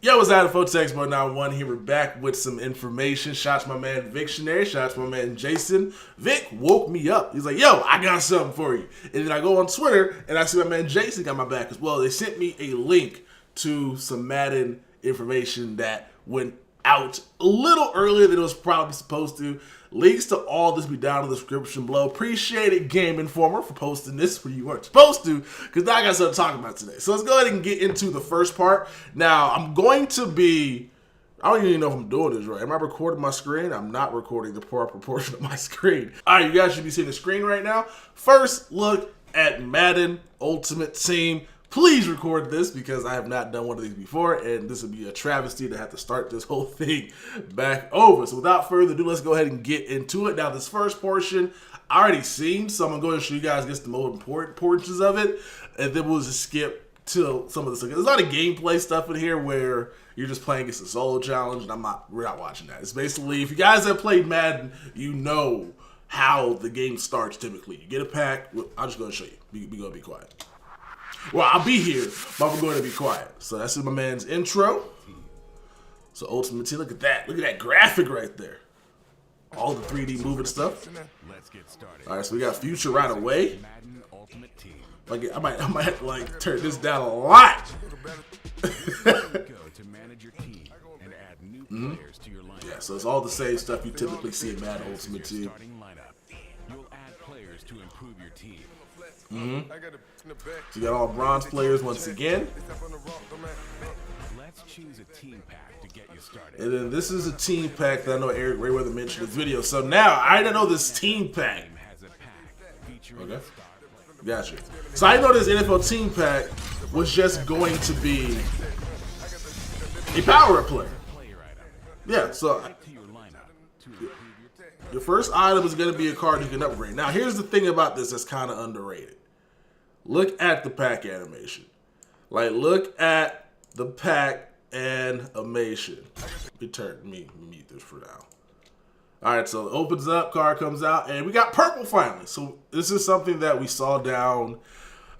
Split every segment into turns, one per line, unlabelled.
Yo, what's happening, folks? Expert 91 here. We're back with some information. Shouts to my man Victionary. Shouts to my man Jason. Vic woke me up. He's like, yo, I got something for you. And then I go on Twitter and I see my man Jason got my back as well. They sent me a link to some Madden information that went out a little earlier than it was probably supposed to. Links to all this be down in the description below. Appreciate it, Game Informer, for posting this when you weren't supposed to, because now I got something to talk about today. So let's go ahead and get into the first part. Now, I'm going to be, I don't even know if I'm doing this right. Am I recording my screen? I'm not recording the proper portion of my screen. All right, you guys should be seeing the screen right now. First, look at Madden Ultimate Team. Please record this because I have not done one of these before, and this would be a travesty to have to start this whole thing back over. So without further ado, let's go ahead and get into it. Now, this first portion I already seen, so I'm going to go ahead and show you guys just the most important portions of it, and then we'll just skip to some of this. There's a lot of gameplay stuff in here where you're just playing against a solo challenge, and we're not watching that. It's basically, if you guys have played Madden, you know how the game starts typically. You get a pack. I'm just going to show you. We're going to be quiet. Well, I'll be here, but I'm going to be quiet. So that's my man's intro. So Ultimate Team, look at that. Look at that graphic right there. All the 3D moving stuff.
Let's get started.
All right, so we got Future right away. Like I might have to like turn this down a lot. Yeah, so it's all the same stuff you typically see in Madden Ultimate Team.
You'll add players to improve your team.
So you got all bronze players once again.
Let's choose a team pack to get you started.
And then this is a team pack that I know Eric Rayweather mentioned in this video. So now I didn't know this team pack. Okay. Gotcha. So I know this NFL team pack was just going to be a power-up player. Yeah, so your first item is going to be a card you can upgrade. Now, here's the thing about this that's kind of underrated. Look at the pack animation. Like, look at the pack animation. Let me mute this for now. All right, so it opens up, card comes out, and we got purple finally. So this is something that we saw down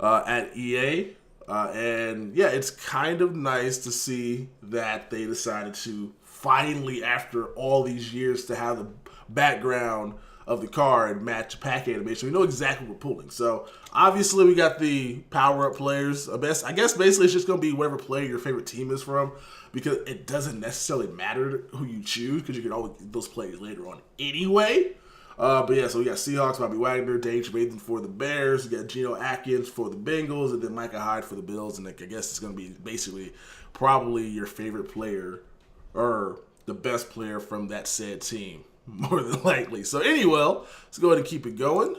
at EA. And yeah, it's kind of nice to see that they decided to finally, after all these years, to have the background of the card match pack animation. We know exactly what we're pulling. So obviously we got the power-up players. I guess basically it's just going to be whatever player your favorite team is from, because it doesn't necessarily matter who you choose, because you can always get those players later on anyway. But yeah, so we got Seahawks, Bobby Wagner, Dave Mathan for the Bears, we got Geno Atkins for the Bengals, and then Micah Hyde for the Bills. And I guess it's going to be basically probably your favorite player or the best player from that said team, more than likely. So anyway, let's go ahead and keep it going.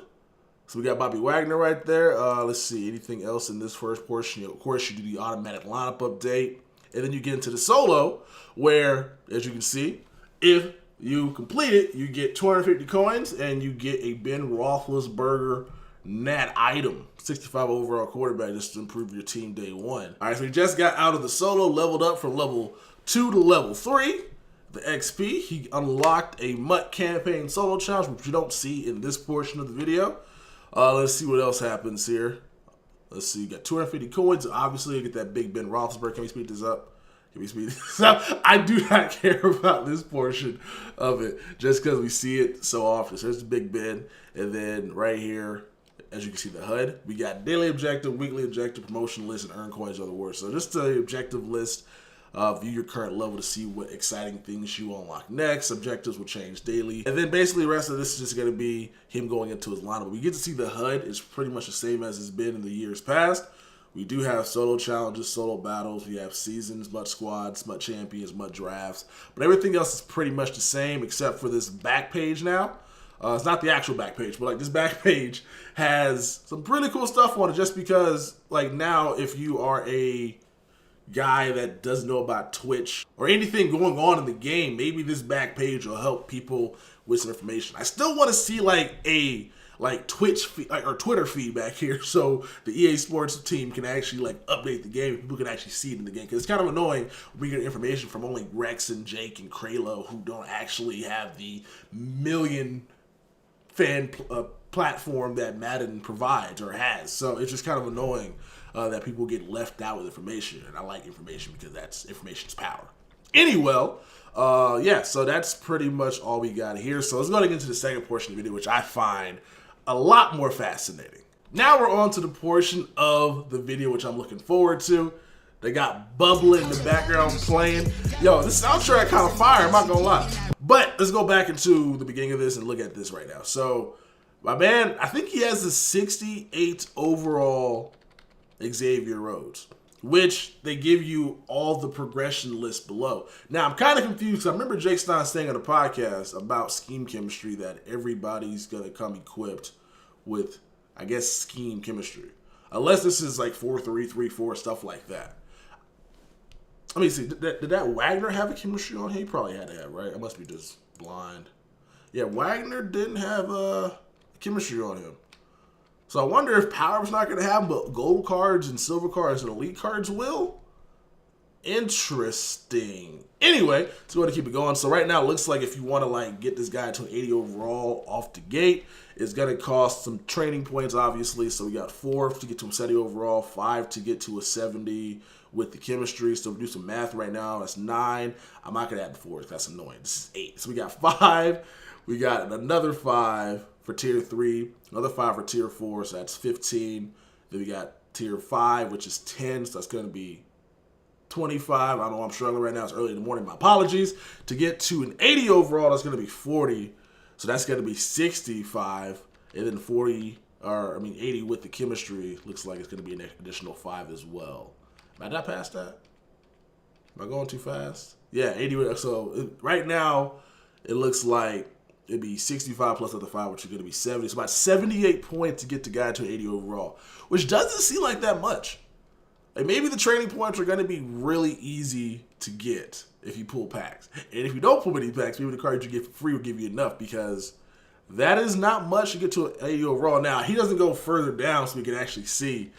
So we got Bobby Wagner right there. Let's see, anything else in this first portion? Of course, you do the automatic lineup update. And then you get into the solo, where, as you can see, if you complete it, you get 250 coins, and you get a Ben Roethlisberger Nat item. 65 overall quarterback, just to improve your team day one. All right, so we just got out of the solo, leveled up from level 2 to level 3. The XP, he unlocked a MUT campaign solo challenge, which you don't see in this portion of the video. Let's see what else happens here. Let's see, you got 250 coins. Obviously, you get that big Ben Roethlisberger. Can we speed this up? Can we speed this up? I do not care about this portion of it, just because we see it so often. So there's the Big Ben. And then right here, as you can see, the HUD. We got daily objective, weekly objective, promotion list, and earn coins on the word. So just the objective list. View your current level to see what exciting things you unlock next. Objectives will change daily. And then basically the rest of this is just going to be him going into his lineup. We get to see the HUD is pretty much the same as it's been in the years past. We do have solo challenges, solo battles. We have seasons, MUT squads, MUT champions, MUT drafts. But everything else is pretty much the same except for this back page now. It's not the actual back page, but like this back page has some pretty cool stuff on it, just because like now if you are a guy that doesn't know about Twitch or anything going on in the game, maybe this back page will help people with some information. I still want to see like a Twitch or Twitter feedback here, so the EA Sports team can actually like update the game. People can actually see it in the game, because it's kind of annoying when we get information from only Rex and Jake and Kralo, who don't actually have the million fan platform that Madden provides or has. So it's just kind of annoying that people get left out with information, and I like information because that's information's power. Anyway, yeah, so that's pretty much all we got here. So let's go get into the second portion of the video, which I find a lot more fascinating. Now we're on to the portion of the video which I'm looking forward to. They got bubbling in the background playing. Yo, this soundtrack kind of fire, I'm not gonna lie. But let's go back into the beginning of this and look at this right now. So, my man, I think he has the 68 overall Xavier Rhodes, which they give you all the progression list below. Now, I'm kind of confused. I remember Jake Stein saying on the podcast about scheme chemistry that everybody's going to come equipped with, I guess, scheme chemistry. Unless this is like 4-3-3-4, stuff like that. Let me see. Did that Wagner have a chemistry on him? He probably had to have, right? I must be just blind. Yeah, Wagner didn't have a chemistry on him. So I wonder if Power's not going to have him, but gold cards and silver cards and elite cards will? Interesting. Anyway, so we're going to keep it going. So right now it looks like if you want to like get this guy to an 80 overall off the gate, it's going to cost some training points, obviously. So we got 4 to get to a 70 overall, 5 to get to a 70 with the chemistry. So if we do some math right now, that's 9. I'm not going to add the 4. That's annoying. This is 8. So we got 5. We got another 5 for tier 3, another 5 for tier 4, so that's 15. Then we got tier 5, which is 10, so that's going to be 25. I know I'm struggling right now. It's early in the morning. My apologies. To get to an 80 overall, that's going to be 40. So that's going to be 65. And then 80 with the chemistry looks like it's going to be an additional 5 as well. Did I pass that? Am I going too fast? Yeah, 80. So right now, it looks like it'd be 65 plus other 5, which is going to be 70. It's about 78 points to get the guy to 80 overall, which doesn't seem like that much. Like maybe the training points are going to be really easy to get if you pull packs. And if you don't pull many packs, maybe the cards you get for free will give you enough, because that is not much to get to an 80 overall. Now, he doesn't go further down so we can actually see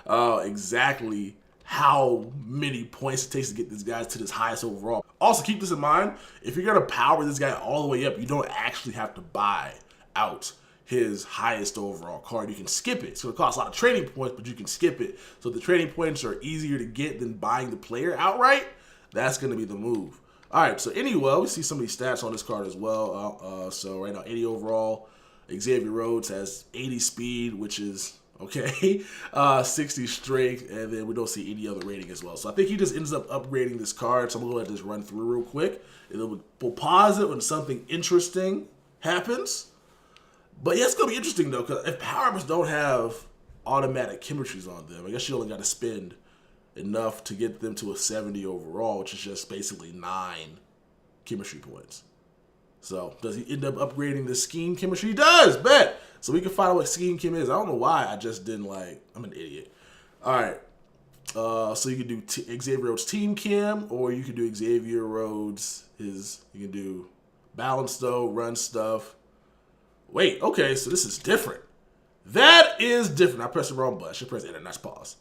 exactly how many points it takes to get this guy to this highest overall. Also, keep this in mind, if you're going to power this guy all the way up, you don't actually have to buy out his highest overall card. You can skip it. It's going to cost a lot of training points, but you can skip it. So the training points are easier to get than buying the player outright. That's going to be the move. All right, so anyway, we see some of these stats on this card as well. So right now, 80 overall. Xavier Rhodes has 80 speed, which is okay, 60 strength, and then we don't see any other rating as well. So I think he just ends up upgrading this card. So I'm going to let this run through real quick. And then we'll pause it when something interesting happens. But yeah, it's going to be interesting, though, because if power-ups don't have automatic chemistries on them, I guess you only got to spend enough to get them to a 70 overall, which is just basically 9 chemistry points. So does he end up upgrading the scheme chemistry? He does, bet. So we can find out what scheme chem is. I don't know why I just didn't I'm an idiot. All right. So you can do Xavier Rhodes team chem, or you can do Xavier Rhodes you can do balance though, run stuff. Wait, okay, so this is different. That is different. I pressed the wrong button. I should press enter, not pause.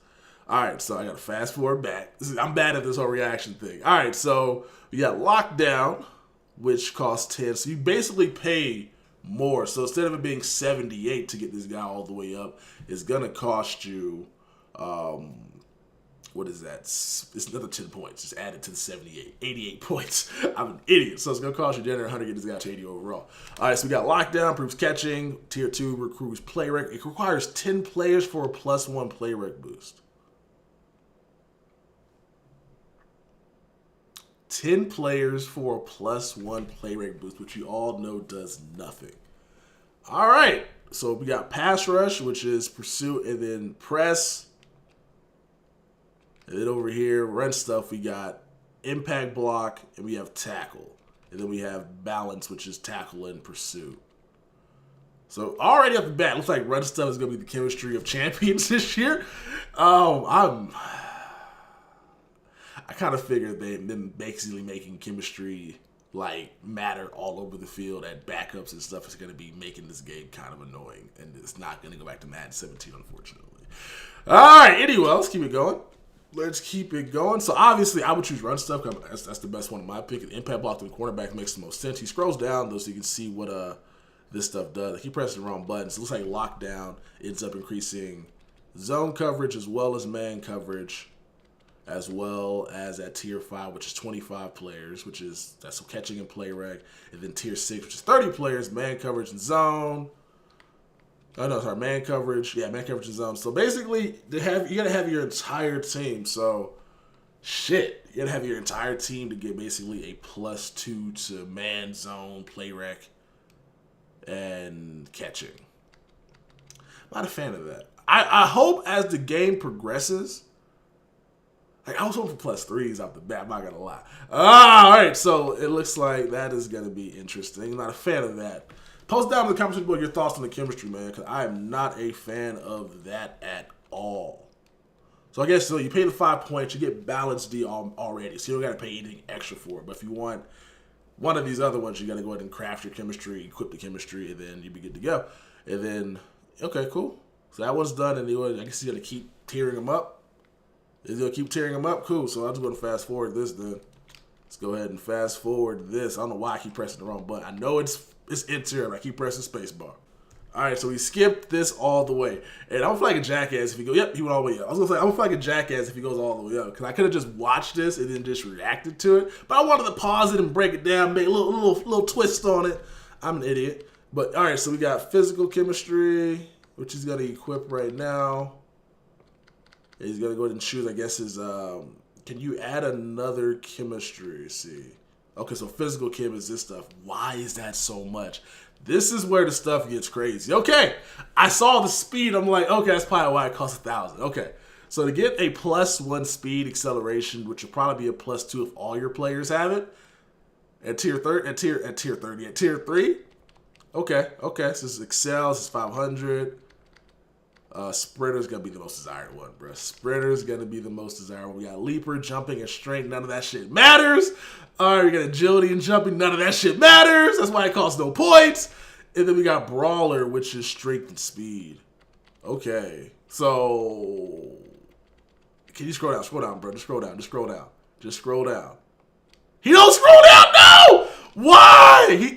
All right, so I got to fast forward back. I'm bad at this whole reaction thing. All right, so we got lockdown, which costs 10. So you basically pay more. So instead of it being 78 to get this guy all the way up, it's going to cost you, what is that? It's another 10 points. Just added to the 78. 88 points. I'm an idiot. So it's going to cost you 100 to get this guy to 80 overall. All right, so we got lockdown, improves catching. Tier 2 recruits play rec. It requires 10 players for a +1 play rec boost. 10 players for a +1 play rate boost, which you all know does nothing. All right, so we got pass rush, which is pursuit, and then press. And then over here, run stuff, we got impact block, and we have tackle. And then we have balance, which is tackle and pursuit. So already off the bat, looks like run stuff is going to be the chemistry of champions this year. I kind of figured them basically making chemistry like matter all over the field at backups and stuff is going to be making this game kind of annoying, and it's not going to go back to Madden 17, unfortunately. All right, anyway, let's keep it going. So obviously, I would choose run stuff. That's the best one in my pick. The impact block to the cornerback makes the most sense. He scrolls down though, so you can see what this stuff does. He pressed the wrong button, so it looks like lockdown ends up increasing zone coverage as well as man coverage, as well as at tier 5, which is 25 players, that's catching and play rec, and then tier 6, which is 30 players, man coverage and zone. Oh no, sorry, man coverage. Yeah, man coverage and zone. So basically, you gotta have your entire team. So shit, you gotta have your entire team to get basically a +2 to man, zone, play rec, and catching. Not a fan of that. I hope as the game progresses, like I was hoping for +3s off the bat, I'm not gonna lie. All right, so it looks like that is gonna be interesting. Not a fan of that. Post down in the comments below your thoughts on the chemistry, man, because I am not a fan of that at all. So I guess so you pay the 5 points, you get balanced D already, so you don't gotta pay anything extra for it. But if you want one of these other ones, you gotta go ahead and craft your chemistry, equip the chemistry, and then you'll be good to go. And then, okay, cool. So that one's done, and I guess he's gonna keep tearing them up. Is he gonna keep tearing them up? Cool. So I'm just gonna fast forward this then. Let's go ahead and fast forward this. I don't know why I keep pressing the wrong button. I know it's enter, and I keep pressing spacebar. All right, so we skipped this all the way. And I'm gonna feel like a jackass if he goes, yep, he went all the way up. I was gonna say, I'm gonna feel like a jackass if he goes all the way up, because I could have just watched this and then just reacted to it. But I wanted to pause it and break it down, make a little twist on it. I'm an idiot. But all right, so we got physical chemistry, which he's gonna equip right now. He's gonna go ahead and choose, I guess, his, can you add another chemistry? See. Okay, so physical chem is this stuff. Why is that so much? This is where the stuff gets crazy. Okay, I saw the speed. I'm like, okay, that's probably why it costs 1,000. Okay, so to get a +1 speed acceleration, which will probably be a +2 if all your players have it, at tier 30, at tier 3. Okay, so this is Excel, this is 500. Sprinter's gonna be the most desired one, bro. Sprinter's gonna be the most desired one. We got leaper, jumping, and strength. None of that shit matters. All right, we got agility and jumping. None of that shit matters. That's why it costs no points. And then we got brawler, which is strength and speed. Okay, so can you scroll down? Scroll down, bro. Just scroll down. Just scroll down. Just scroll down. He don't scroll down. No. Why? He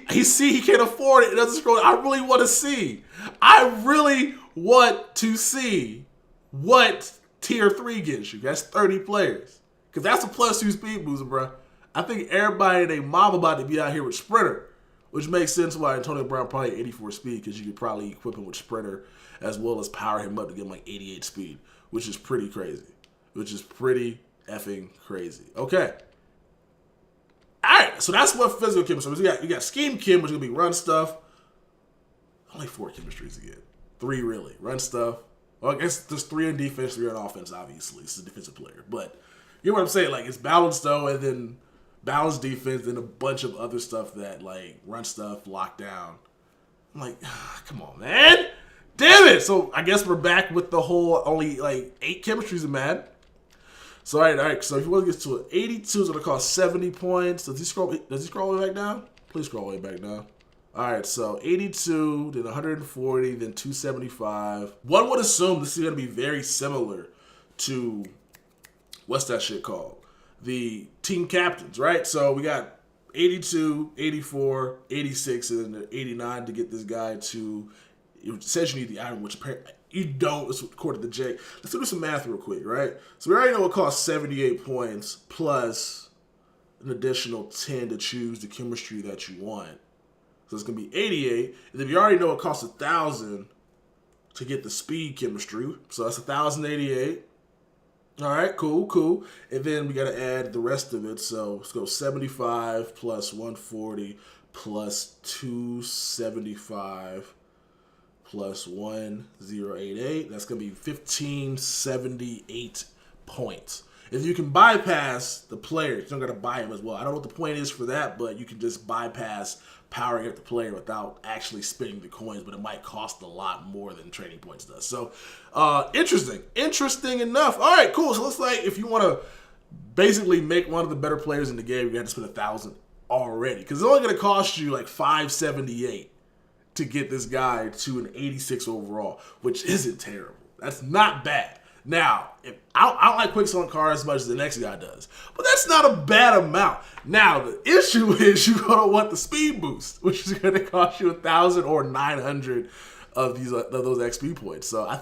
can't afford it. It doesn't scroll down. I really want to see. I really want to see what tier 3 gets you. That's 30 players. Because that's a +2 speed booster, bro. I think everybody and their mom about to be out here with Sprinter, which makes sense why Antonio Brown probably 84 speed, because you could probably equip him with Sprinter as well as power him up to get him like 88 speed, which is pretty crazy. Which is pretty effing crazy. Okay. Alright, so that's what physical chemistry is. You got scheme chem, which is going to be run stuff. Only 4 chemistries again. 3 really. Run stuff. Well, I guess there's 3 on defense, 3 on offense, obviously. It's a defensive player. But you know what I'm saying? Like, it's balanced though, and then balanced defense, and a bunch of other stuff that, like, run stuff, lockdown. I'm like, come on, man. Damn it. So I guess we're back with the whole only, like, 8 chemistries in Madden. So, all right. So if you want to get to an 82, it's going to cost 70 points. Does he scroll all the way back down? Please scroll all the way back down. All right, so 82, then 140, then 275. One would assume this is going to be very similar to, what's that shit called? The team captains, right? So we got 82, 84, 86, and then 89 to get this guy to, it says you need the iron, which apparently you don't, according to Jake. Let's do some math real quick, right? So we already know it costs 78 points plus an additional 10 to choose the chemistry that you want. So it's going to be 88. And then you already know it costs 1,000 to get the speed chemistry. So that's 1,088. All right, cool. And then we got to add the rest of it. So let's go 75 plus 140 plus 275 plus 1088. That's going to be 1,578 points. If you can bypass the player, you don't got to buy him as well. I don't know what the point is for that, but you can just bypass powering up the player without actually spending the coins, but it might cost a lot more than trading points does. So, interesting enough. All right, cool. So it looks like if you want to basically make one of the better players in the game, you got to spend 1,000 already, because it's only going to cost you like 578 to get this guy to an 86 overall, which isn't terrible. That's not bad. Now, I don't like quick selling cards as much as the next guy does, but that's not a bad amount. Now, the issue is you're going to want the speed boost, which is going to cost you 1,000 or 900 of those XP points. So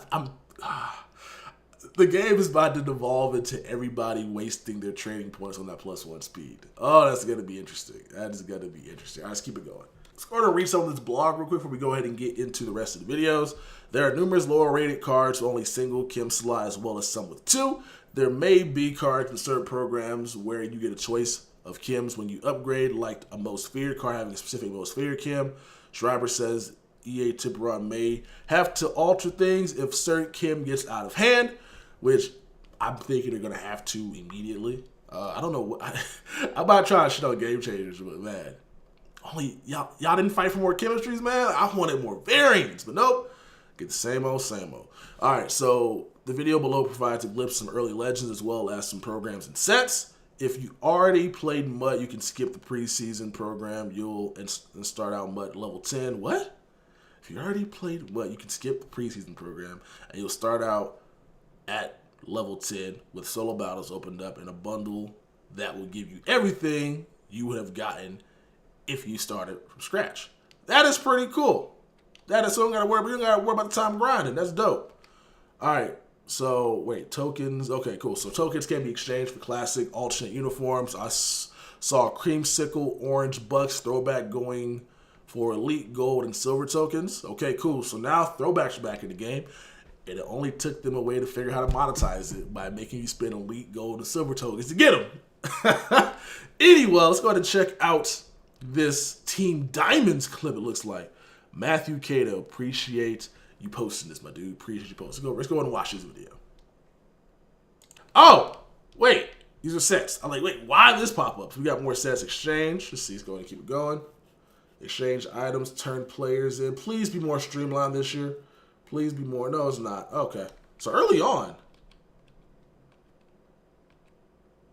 The game is about to devolve into everybody wasting their trading points on that +1 speed. Oh, that's going to be interesting. That is going to be interesting. All right, let's keep it going. Let's go ahead and read some of this blog real quick before we go ahead and get into the rest of the videos. There are numerous lower rated cards with only single chem slot as well as some with 2. There may be cards with certain programs where you get a choice of chems when you upgrade, like a most feared card having a specific most feared chem. Schreiber says EA Tiburon may have to alter things if certain chem gets out of hand, which I'm thinking they're going to have to immediately. I don't know. I'm about trying to shit on Game Changers, but man, only y'all didn't fight for more chemistries, man. I wanted more variants, but nope. Get the same old, same old. All right, so the video below provides a glimpse of some early legends as well as some programs and sets. If you already played MUT, you can skip the preseason program. You'll start out MUT level 10. What? If you already played MUT, you can skip the preseason program, and you'll start out at level 10 with solo battles opened up in a bundle that will give you everything you would have gotten if you started from scratch. That is pretty cool. That is, so you don't gotta worry about the time grinding. That's dope. All right. So wait, tokens. Okay, cool. So tokens can be exchanged for classic alternate uniforms. I saw creamsicle orange bucks throwback going for elite gold and silver tokens. Okay, cool. So now throwbacks are back in the game. And it only took them a way to figure out how to monetize it by making you spend elite gold and silver tokens to get them. Anyway, let's go ahead and check out this Team Diamonds clip, it looks like. Matthew Cato, appreciate you posting this, my dude. Appreciate you posting. Let's go ahead and watch this video. Oh, wait. These are sets. I'm like, wait, why did this pop up? So we got more sets. Exchange. Let's see. Let's go ahead and keep it going. Exchange items. Turn players in. Please be more streamlined this year. Please be more. No, it's not. Okay. So early on.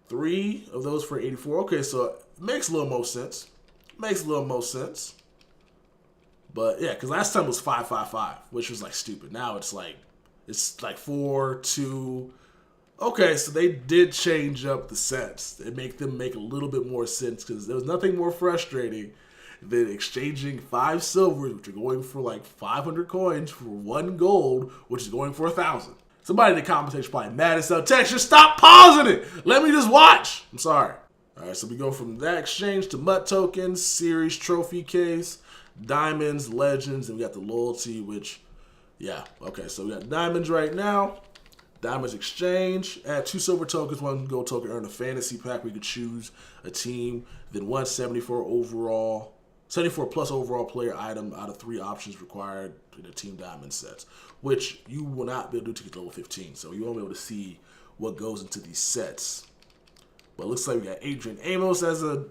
3 of those for 84. Okay, so it makes a little more sense. Makes a little more sense. But yeah, because last time was 555, which was like stupid. Now it's like 4, 2. Okay, so they did change up the sets. They make them make a little bit more sense because there was nothing more frustrating than exchanging 5 silvers, which are going for like 500 coins, for 1 gold, which is going for 1,000. Somebody in the comment section is probably mad as hell. Texture, stop pausing it. Let me just watch. I'm sorry. All right, so we go from that exchange to MUT tokens, series trophy case, diamonds, legends, and we got the loyalty, which, yeah, okay, so we got diamonds right now. Diamonds exchange, add 2 silver tokens, 1 gold token, earn a fantasy pack where you could choose a team, then 174 overall, 74 plus overall player item out of 3 options required in the Team Diamond sets, which you will not be able to do to get to level 15, so you won't be able to see what goes into these sets. But it looks like we got Adrian Amos as a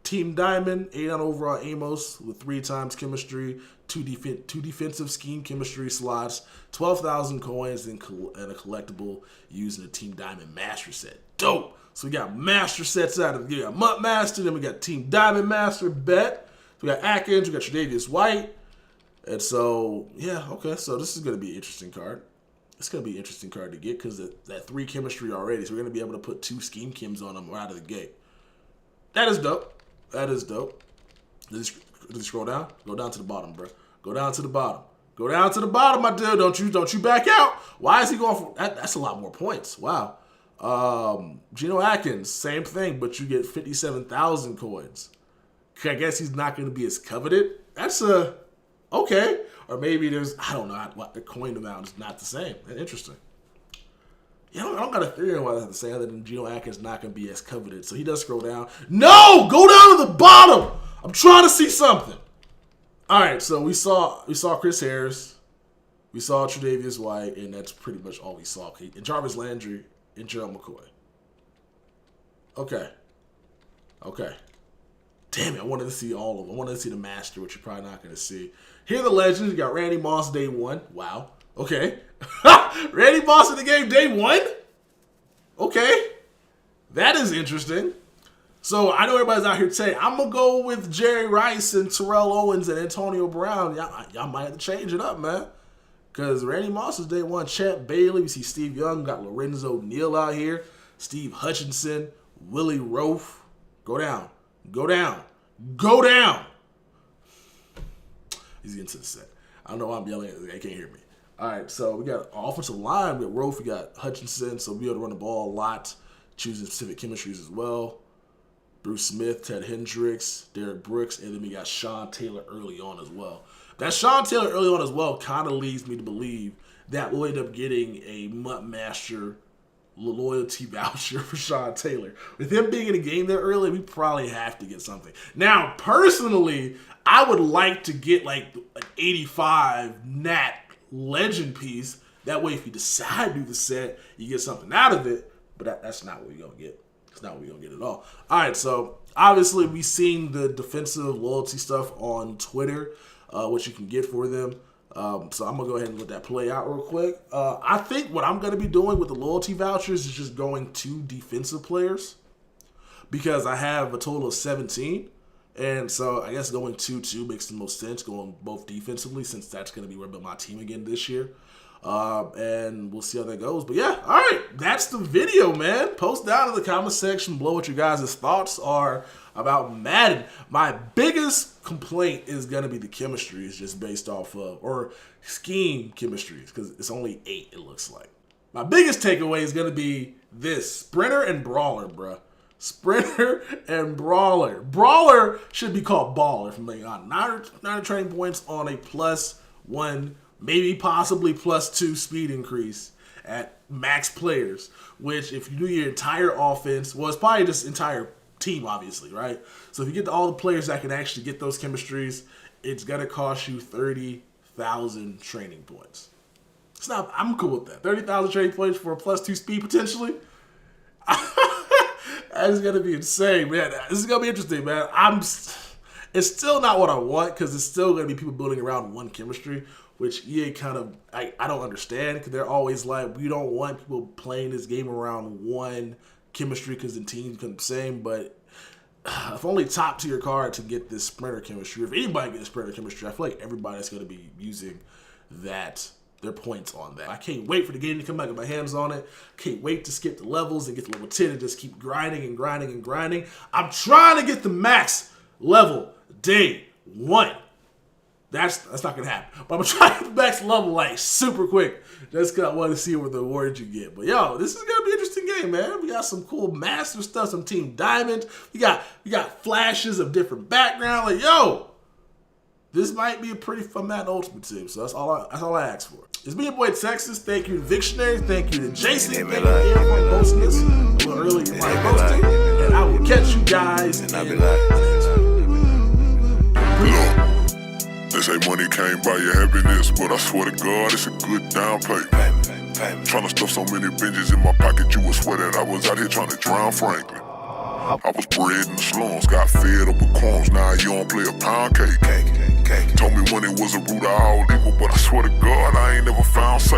Team Diamond, 8 on overall Amos with 3 times chemistry, 2 defensive scheme chemistry slots, 12,000 coins, and a collectible using the Team Diamond Master set. Dope! So we got Master sets out of, we got MUT Master, then we got Team Diamond Master, bet. So we got Atkins, we got Tre'Davious White. And so, yeah, okay, so this is going to be an interesting card. It's going to be an interesting card to get because that 3 chemistry already, so we're going to be able to put 2 scheme chems on them right out of the gate. That is dope. That is dope. Does he scroll down? Go down to the bottom, bro. Go down to the bottom. Go down to the bottom, my dude. Don't you back out. Why is he going for that? That's a lot more points. Wow. Geno Atkins, same thing, but you get 57,000 coins. I guess he's not going to be as coveted. That's okay. Or maybe there's, I don't know, what the coin amount is not the same. That's interesting. Yeah, I don't got a theory on why I have to say other than Geno Atkins not going to be as coveted. So he does scroll down. No! Go down to the bottom! I'm trying to see something. All right, so we saw Chris Harris. We saw Tre'Davious White, and that's pretty much all we saw. And Jarvis Landry and Gerald McCoy. Okay. Okay. Damn it, I wanted to see all of them. I wanted to see the Master, which you're probably not going to see. Here are the legends. You got Randy Moss day 1. Wow. Okay. Randy Moss in the game day 1? Okay. That is interesting. So I know everybody's out here saying, I'm going to go with Jerry Rice and Terrell Owens and Antonio Brown. Y'all might have to change it up, man. Because Randy Moss is day 1. Champ Bailey. We see Steve Young. Got Lorenzo Neal out here. Steve Hutchinson. Willie Roaf. Go down. Go down. Go down. He's getting to the set. I don't know why I'm yelling at him. They can't hear me. All right, so we got offensive line. We got Rofe, we got Hutchinson, so we'll be able to run the ball a lot, choosing specific chemistries as well. Bruce Smith, Ted Hendricks, Derek Brooks, and then we got Sean Taylor early on as well. That Sean Taylor early on as well kind of leads me to believe that we'll end up getting a Mutt Master loyalty voucher for Sean Taylor. With him being in the game there early, we probably have to get something. Now, personally, I would like to get like an 85 Nat Legend piece. That way, if you decide to do the set, you get something out of it. But that's not what we're going to get. It's not what we're going to get at all. All right, so obviously we've seen the defensive loyalty stuff on Twitter, what you can get for them. So I'm going to go ahead and let that play out real quick. I think what I'm going to be doing with the loyalty vouchers is just going to defensive players because I have a total of 17. And so I guess going 2-2 makes the most sense, going both defensively since that's going to be where I build my team again this year. And we'll see how that goes. But yeah, all right, that's the video, man. Post down in the comment section below what your guys' thoughts are about Madden. My biggest complaint is going to be the chemistries just based off of, or scheme chemistries, because it's only 8, it looks like. My biggest takeaway is going to be this, Sprinter and Brawler, bruh. Sprinter and Brawler. Brawler should be called Baller, if I'm being honest. 900 training points on a +1, maybe possibly +2 speed increase at max players, which if you do your entire offense, well, it's probably just entire team, obviously, right? So if you get to all the players that can actually get those chemistries, it's going to cost you 30,000 training points. It's not, I'm cool with that. 30,000 training points for a +2 speed potentially. That is going to be insane, man. This is going to be interesting, man. It's still not what I want because it's still going to be people building around one chemistry, which EA kind of, I don't understand because they're always like, we don't want people playing this game around one chemistry because the teams become the same. But if only top tier card to get this Sprinter chemistry, if anybody gets Sprinter chemistry, I feel like everybody's going to be using their points on that. I can't wait for the game to come back with my hands on it. Can't wait to skip the levels and get to level 10 and just keep grinding and grinding and grinding. I'm trying to get the max level day 1. That's not gonna happen. But I'm trying to get the max level like super quick. Just cause I want to see what the awards you get. But yo, this is gonna be an interesting game, man. We got some cool master stuff, some Team Diamond. We got flashes of different background. Like yo, this might be a pretty fun Madden Ultimate Team. So that's all I ask for. It's me, your boy Texas. Thank you to Victionary. Thank you to Jason. Thank you to everyone posting this a little early in my posting. And I will catch you guys in the next
video. They say money can't buy your happiness, but I swear to God, it's a good down payment. Trying to stuff so many binges in my pocket, you would swear that I was out here trying to drown Franklin. I was bred in the slums, got fed up with crumbs, now you don't play a pound cake. Told me money was a root of all evil, but I swear to God, I ain't never found safe.